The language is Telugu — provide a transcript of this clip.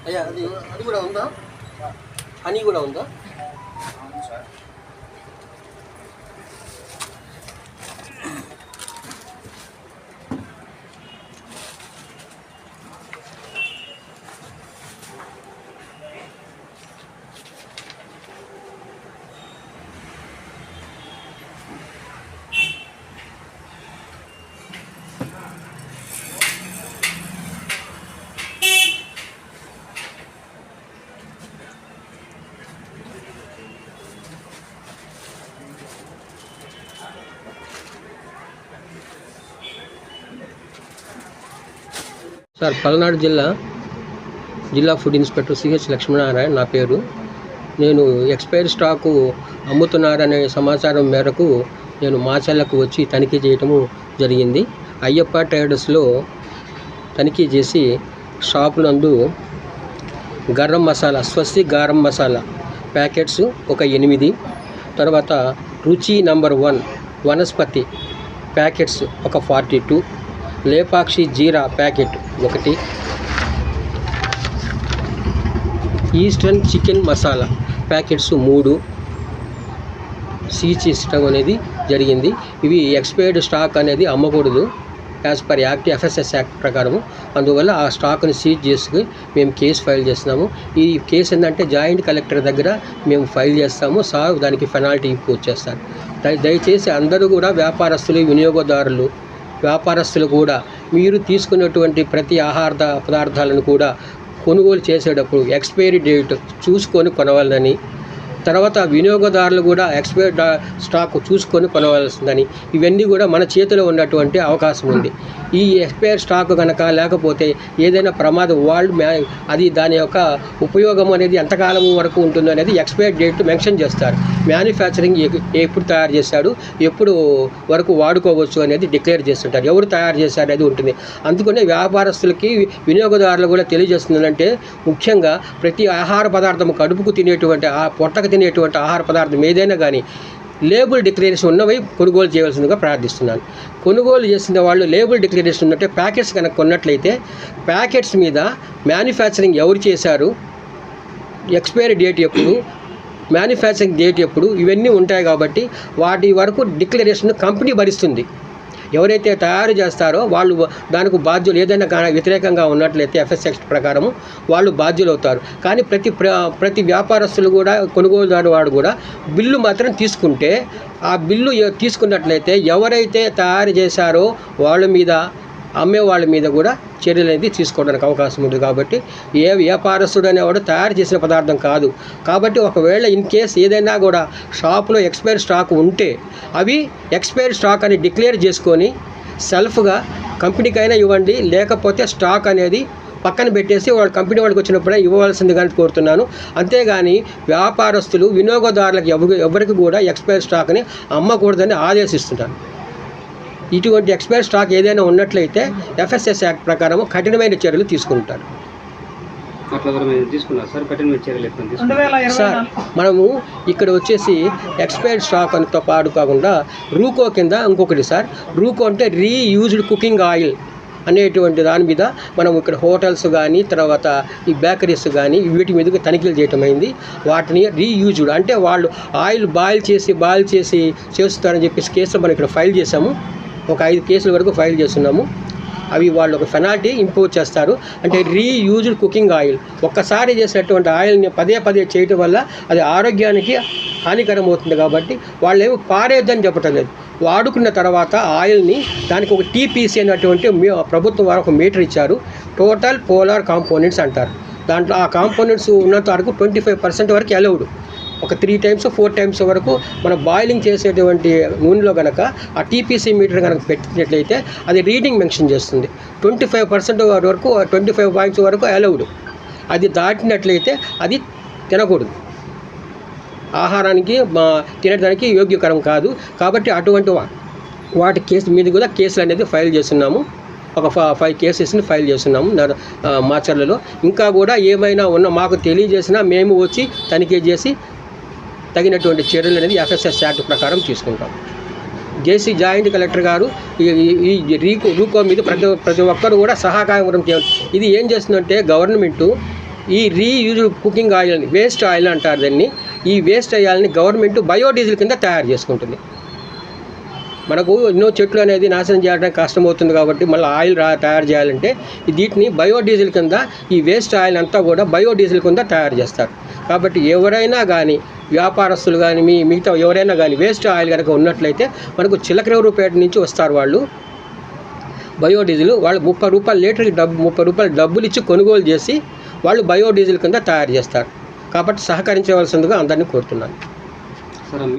అయ్యా అది కూడా ఉందా? హనీ కూడా ఉందా? సార్, పల్నాడు జిల్లా ఫుడ్ ఇన్స్పెక్టర్ సిహెచ్ లక్ష్మీనారాయణ నా పేరు. నేను ఎక్స్పైరీ స్టాకు అమ్ముతున్నారనే సమాచారం మేరకు నేను మాచర్లకు వచ్చి తనిఖీ చేయటము జరిగింది. అయ్యప్ప ట్రేడర్స్లో తనిఖీ చేసి షాపు నందు గరం మసాలా, స్వస్తి గారం మసాలా ప్యాకెట్స్ ఒక 8, తర్వాత రుచి నంబర్ 1 వనస్పతి ప్యాకెట్స్ ఒక 42, లేపాక్షి జీరా packet 1, eastern chicken masala packets 3 seize చేయడం అనేది జరిగింది. ఇవి ఎక్స్పైర్డ్ స్టాక్ అనేది అమ్మకూడదు as per act, FSS act ప్రకారము. అందువల్ల ఆ స్టాక్ని సీజ్ చేసుకుని మేము కేసు ఫైల్ చేస్తున్నాము. ఈ కేసు ఏంటంటే జాయింట్ కలెక్టర్ దగ్గర మేము ఫైల్ చేస్తాము. సార్ దానికి పెనాల్టీ ఇంపోజ్ చేస్తారు. దయచేసి అందరూ కూడా వ్యాపారస్తులు, వినియోగదారులు, వ్యాపారస్తులు కూడా మీరు తీసుకున్నటువంటి ప్రతి ఆహార పదార్థాలను కూడా కొనుగోలు చేసేటప్పుడు ఎక్స్పైరీ డేట్ చూసుకొని కొనవాలని, తర్వాత వినియోగదారులు కూడా ఎక్స్పైర్డ్ స్టాక్ చూసుకొని కొనవలసిందని, ఇవన్నీ కూడా మన చేతిలో ఉన్నటువంటి అవకాశం ఉంది. ఈ ఎక్స్పైర్ స్టాక్ కనుక లేకపోతే ఏదైనా ప్రమాదం అది దాని యొక్క ఉపయోగం అనేది ఎంతకాలం వరకు ఉంటుందో అనేది ఎక్స్పైర్ డేట్ మెన్షన్ చేస్తారు. మ్యానుఫ్యాక్చరింగ్ ఎప్పుడు తయారు చేశాడు, ఎప్పుడు వరకు వాడుకోవచ్చు అనేది డిక్లేర్ చేస్తుంటారు. ఎవరు తయారు చేశారు అనేది ఉంటుంది. అందుకనే వ్యాపారస్తులకి, వినియోగదారులు కూడా తెలియజేస్తుందంటే, ముఖ్యంగా ప్రతి ఆహార పదార్థం కడుపుకు తినేటువంటి, పొట్టకు తినేటువంటి ఆహార పదార్థం ఏదైనా కానీ లేబుల్ డిక్లరేషన్ ఉన్నవి కొనుగోలు చేయవలసిందిగా ప్రార్థిస్తున్నాను. కొనుగోలు చేసిన వాళ్ళు లేబుల్ డిక్లరేషన్ ఉన్నట్టే ప్యాకెట్స్ కనుక కొన్నట్లయితే ప్యాకెట్స్ మీద మ్యానుఫ్యాక్చరింగ్ ఎవరు చేశారు, ఎక్స్పైరీ డేట్ ఎప్పుడు, మ్యానుఫ్యాక్చరింగ్ డేట్ ఎప్పుడు, ఇవన్నీ ఉంటాయి. కాబట్టి వాటి వరకు డిక్లరేషన్ కంపెనీ భరిస్తుంది. ఎవరైతే తయారు చేస్తారో వాళ్ళు దానికి బాధ్యులు. ఏదైనా వ్యతిరేకంగా ఉన్నట్లయితే ఎఫ్ఎస్ఎస్ ప్రకారము వాళ్ళు బాధ్యులు అవుతారు. కానీ ప్రతి వ్యాపారస్తులు కూడా, కొనుగోలుదారు వాడు కూడా బిల్లు మాత్రం తీసుకుంటే, ఆ బిల్లు తీసుకున్నట్లయితే ఎవరైతే తయారు చేశారో వాళ్ళ మీద, అమ్మే వాళ్ళ మీద కూడా చర్యలు అనేది తీసుకోవడానికి అవకాశం ఉంది. కాబట్టి ఏ వ్యాపారస్తుడు అనేవాడు తయారు చేసిన పదార్థం కాదు. కాబట్టి ఒకవేళ ఇన్ కేస్ ఏదైనా కూడా షాపులో ఎక్స్పైర్ స్టాక్ ఉంటే అవి ఎక్స్పైర్ స్టాక్ అని డిక్లేర్ చేసుకొని సెల్ఫ్గా కంపెనీకైనా ఇవ్వండి, లేకపోతే స్టాక్ అనేది పక్కన పెట్టేసి వాళ్ళ కంపెనీ వాళ్ళకి వచ్చినప్పుడే ఇవ్వవలసిందిగా కోరుతున్నాను. అంతేగాని వ్యాపారస్తులు, వినియోగదారులకు ఎవరికి కూడా ఎక్స్పైర్ స్టాక్ని అమ్మకూడదని ఆదేశిస్తున్నాను. ఇటువంటి ఎక్స్పైర్ స్టాక్ ఏదైనా ఉన్నట్లయితే ఎఫ్ఎస్ఎస్ యాక్ట్ ప్రకారం కఠినమైన చర్యలు తీసుకుంటారు. సార్, మనము ఇక్కడ వచ్చేసి ఎక్స్పైర్డ్ స్టాక్ అంతా పాడు కాకుండా రూకో కింద ఇంకొకటి సార్. రూకో అంటే రీయూజ్డ్ కుకింగ్ ఆయిల్ అనేటువంటి దాని మీద మనం ఇక్కడ హోటల్స్ కానీ, తర్వాత ఈ బేకరీస్ కానీ వీటి మీద తనిఖీలు చేయటం అయింది. వాటిని రీయూజ్డ్ అంటే వాళ్ళు ఆయిల్ బాయిల్ చేసి చేస్తారని చెప్పేసి కేసులు మనం ఇక్కడ ఫైల్ చేసాము. ఒక 5 కేసుల వరకు ఫైల్ చేస్తున్నాము. అవి వాళ్ళు ఒక పెనాల్టీ ఇంపోజ్ చేస్తారు. అంటే రీయూజ్డ్ కుకింగ్ ఆయిల్, ఒక్కసారి చేసినటువంటి ఆయిల్ని పదే చేయటం వల్ల అది ఆరోగ్యానికి హానికరం అవుతుంది. కాబట్టి వాళ్ళు ఏమో పారేద్దని చెప్పటం లేదు. వాడుకున్న తర్వాత ఆయిల్ని దానికి ఒక టీపీసీ అనేటువంటి ప్రభుత్వం వారు ఒక మీటర్ ఇచ్చారు. టోటల్ పోలార్ కాంపోనెంట్స్ అంటారు. దాంట్లో ఆ కాంపోనెంట్స్ ఉన్నంత వరకు 25% వరకు అలౌడ్. ఒక 3 times 4 times వరకు మనం బాయిలింగ్ చేసేటువంటి నూనెలో కనుక ఆ టీపీసీ మీటర్ కనుక పెట్టినట్లయితే అది రీడింగ్ మెన్షన్ చేస్తుంది. 25% వరకు 25 points వరకు అలౌడ్. అది దాటినట్లయితే అది తినకూడదు, ఆహారానికి తినడానికి యోగ్యకరం కాదు. కాబట్టి అటువంటి వాటి కేసు మీద కూడా కేసులు అనేది ఫైల్ చేస్తున్నాము. ఒక 5 కేసెస్ని ఫైల్ చేస్తున్నాము మాచర్లలో. ఇంకా కూడా ఏమైనా మాకు తెలియజేసినా మేము వచ్చి తనిఖీ చేసి తగినటువంటి చర్యలు అనేది FSS యాక్ట్ ప్రకారం తీసుకుంటాం. జేసీ జాయింట్ కలెక్టర్ గారు ఈ రూకో మీద ప్రతి ఒక్కరు కూడా సహకారం చేయాలి. ఇది ఏం చేస్తుందంటే గవర్నమెంటు ఈ రీయూజ్ కుకింగ్ ఆయిల్ని, వేస్ట్ ఆయిల్ అంటారు దాన్ని, ఈ వేస్ట్ ఆయిల్ని గవర్నమెంట్ బయోడీజిల్ కింద తయారు చేసుకుంటుంది. మనకు ఎన్నో చెట్లు అనేది నాశనం చేయడానికి కష్టమవుతుంది కాబట్టి మళ్ళీ ఆయిల్ తయారు చేయాలంటే వీటిని బయోడీజిల్ కింద, ఈ వేస్ట్ ఆయిల్ అంతా కూడా బయోడీజిల్ కింద తయారు చేస్తారు. కాబట్టి ఎవరైనా కానీ, వ్యాపారస్తులు కానీ, మిగతా ఎవరైనా కానీ వేస్ట్ ఆయిల్ కనుక ఉన్నట్లయితే మనకు చిలకలూరుపేట నుంచి వస్తారు వాళ్ళు బయోడీజిల్. వాళ్ళు 30 రూపాయలు లీటర్కి 30 రూపాయలు డబ్బులు ఇచ్చి కొనుగోలు చేసి వాళ్ళు బయోడీజిల్ కింద తయారు చేస్తారు. కాబట్టి సహకరించవలసిందిగా అందరినీ కోరుతున్నాను.